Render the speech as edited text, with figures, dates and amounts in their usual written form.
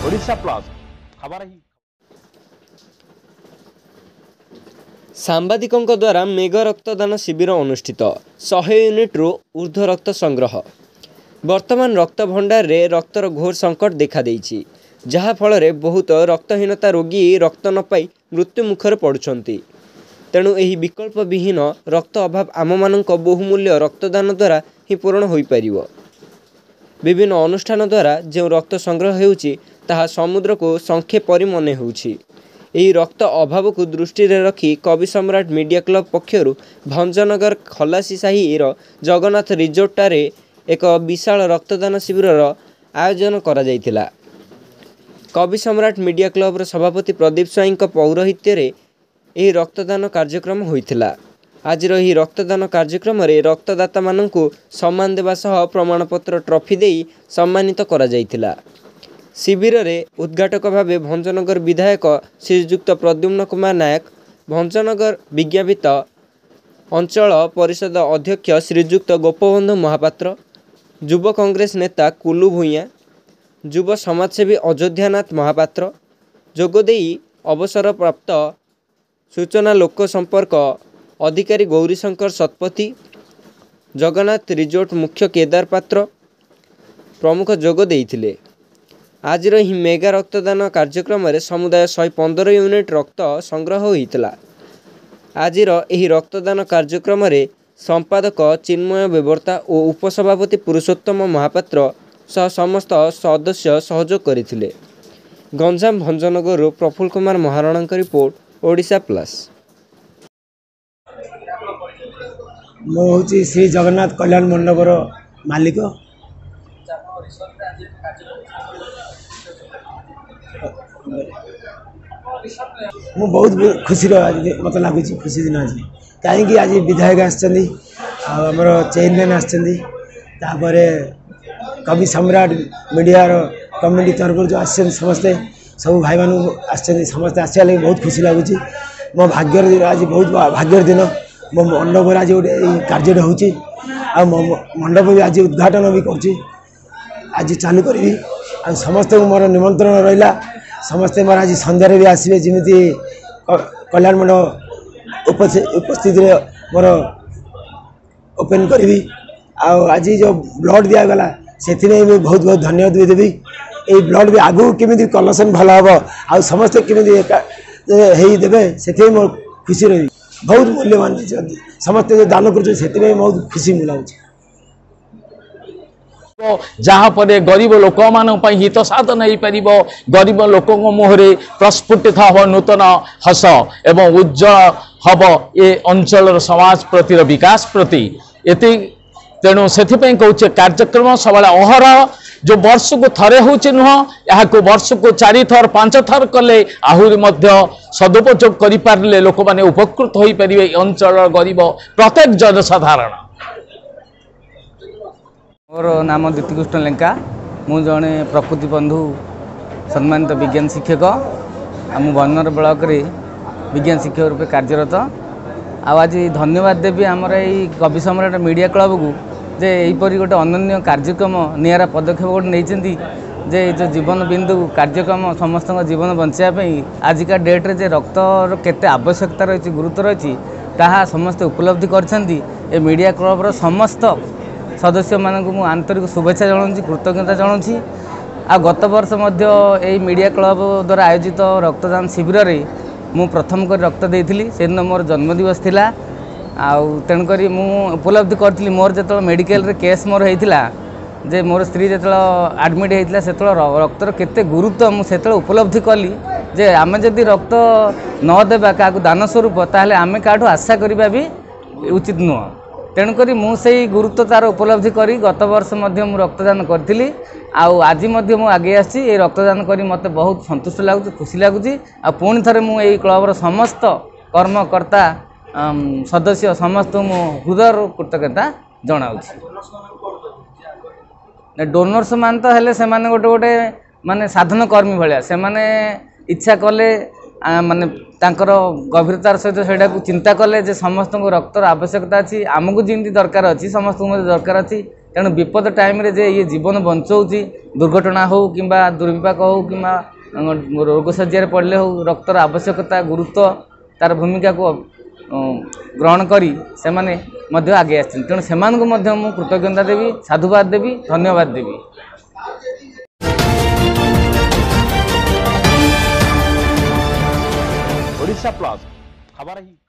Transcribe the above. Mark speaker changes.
Speaker 1: Odisha plus खबर ही
Speaker 2: सांबादिकों द्वारा मेघ रक्तदान शिविर अनुष्ठित 100 यूनिट्रु ऊर्ध्व रक्त संग्रह। वर्तमान रक्त भंडार रे रक्तर घोर संकट देखा देइछि, जहा फल रे बहुत रक्तहीनता रोगी रक्त न पाई मृत्यु मुखर पड़ुछंती। तेणु एही विकल्प विहीन रक्त अभाव आम मानक बहुमूल्य रक्तदान द्वारा ही पूरण होई परिवो। विभिन्न अनुष्ठान द्वारा जो रक्त संग्रह हेउछि ताहा समुद्र को संखे परि मने हेउछि। एही रक्त अभाव को दृष्टि रे रखी कवि सम्राट मीडिया क्लब पक्षरु भंजनगर खलासी साही जगन्नाथ रिजोर्टारे एक विशाल रक्तदान शिविर आयोजन करा जायतिला। कवि सम्राट मीडिया क्लब सभापति प्रदीप स्वाई पौरोहित्य रे एही रक्तदान कार्यक्रम होइतिला। आज एही रक्तदान कार्यक्रम रे रक्तदाता माननकु सम्मान देवा सह प्रमाणपत्र ट्रॉफी देई सम्मानित करा जायतिला। शिविर रे उद्घाटक भावे भंजनगर विधायक श्रीयुक्त प्रद्युम्न कुमार नायक, भंजनगर विज्ञापित अंचल परिषद अध्यक्ष श्रीयुक्त गोपबंधु महापात्र, युव कांग्रेस नेता कुलू भूइया, युव समाजसेवी अयोध्यानाथ महापात्र जोगदेई अवसर प्राप्त सूचना लोक संपर्क अधिकारी गौरीशंकर शतपथी, जगन्नाथ रिजोर्ट मुख्य केदार पात्र प्रमुख जोग देइथिले। आज ही मेगा रक्तदान कार्यक्रम रे समुदाय 115 यूनिट रक्त संग्रह होइतला। आज एही रक्तदान कार्यक्रम रे संपादक चिन्मय बेवर्ता और उपसभापति पुरुषोत्तम महापात्र सह समस्त सदस्य सहयोग करथिले। Ganjam Bhanjanagar Prafulla Kumar Maharana report, Odisha plus.
Speaker 3: मो हूँ श्री जगन्नाथ कल्याण मंडपर मालिक। मु बहुत खुशी मत लगुच खुशी दिन आज कहीं आज विधायक आमर चेयरमैन आपर कवि सम्राट मीडिया कम्युनिटी तरफ जो आस समस्ते सब भाई मान समस्ते आसा लगे बहुत खुशी लगुच। मो भाग्यर आज बहुत भाग्यर दिन मो मंडप आज गोटे कार्य हो मंडप भी आज उद्घाटन भी कर चालू करी समस्त मोर निमंत्रण रहा। समस्ते मोर आज संध्यारे भी आसवे जमी कल्याण मंडप उपस्थित मोर ओपन करी। आज जो ब्लड दिगला से बहुत बहुत धन्यवाद भी देवी। ये ब्लड भी आगू केमी कलेक्शन भल हम आ समस्ते केमी देवे से मोर खुशी रही। बहुत मूल्यवान समस्ते जो दान कर बहुत खुशी मिलाऊँ।
Speaker 4: जहाँ पर गरीब लोक मान हित साधन हो पार, गरीब लोक मुहरे प्रस्फुटित हम नूतन हस एवं उज्जवल हम ये अंचल समाज प्रति विकास प्रति ये। तेणु से कहूँ कार्यक्रम सब अहरह जो वर्ष को थरे हूँ नुह या वर्ष को 4 थर 5 थर कले आहरी सदुपयोग करें लोक मैंने उपकृत हो पारे अंचल गरीब प्रत्येक जनसाधारण।
Speaker 5: मोर नाम दीप्तिकृष्ण लेंका, मु जड़े प्रकृति बंधु सम्मानित विज्ञान शिक्षक। आम बनर ब्लॉक रे विज्ञान शिक्षक रूप कार्यरत। आज धन्यवाद देवी आमर यही कवि सम्राट मीडिया क्लब को जे यहीपरी गोटे अनन्य कार्यक्रम निरा पदक्षेप गोटे नहीं जे जो जीवन बिंदु कार्यक्रम समस्त जीवन बचाई आजिका डेट्रे जे रक्तर केते आवश्यकता रही गुरुत्व रही ताहा समस्ते उपलब्धि कर मीडिया क्लब समस्त सदस्य मानक मु आंतरिक शुभेच्छा जनाऊँ, कृतज्ञता जनाऊँ। आ गत वर्ष यही मीडिया क्लब द्वारा आयोजित रक्तदान शिविर रे मु प्रथम कर रक्त देइथिली। से दिन मोर जन्मदिवस थिला। तेणुक मु उपलब्धि करी मोर जो मेडिकल रे केस मोर होता जे मोर स्त्री जो आडमिट होता से रक्तर केते गुरुत्व मुझे उपलब्धि कली जे आमे जदि रक्त न देबा का दान स्वरूप ताहले आमे काठू आशा करबा भी उचित नुह। तेणुक मुझे गुरुत्व तार उपलब्धि करी गत वर्ष मु रक्तदान करी। आज मु आगे आसी रक्तदान करी मते बहुत संतुष्ट लगुच, खुशी लगुच। पुणी थे मुझे क्लबर समस्त कर्मकर्ता सदस्य समस्त मु हृदय कृतज्ञता जनाऊँ। डोनर्स मान तो हेले से माने गोटे गोटे माने साधन कर्मी भाया से माने इच्छा कले माने तांकर गभीरतार सहित सेटा चिंता कले जे समस्त को रक्तर आवश्यकता अच्छी आमको जमी दरकार अच्छी समस्त दरकार अच्छी तेणु विपद टाइम रे जे ये जीवन बंचाऊँच दुर्घटना हो कि दुर्विपाक हो कि रोग शज्यार पड़े हो रक्तर आवश्यकता गुरुत्व तार भूमिका को ग्रहण करी से माने आगे आसते तेणु से कृतज्ञता देवी साधुवाद देवी धन्यवाद देवी।
Speaker 1: ओडिशा प्लस खबर ही।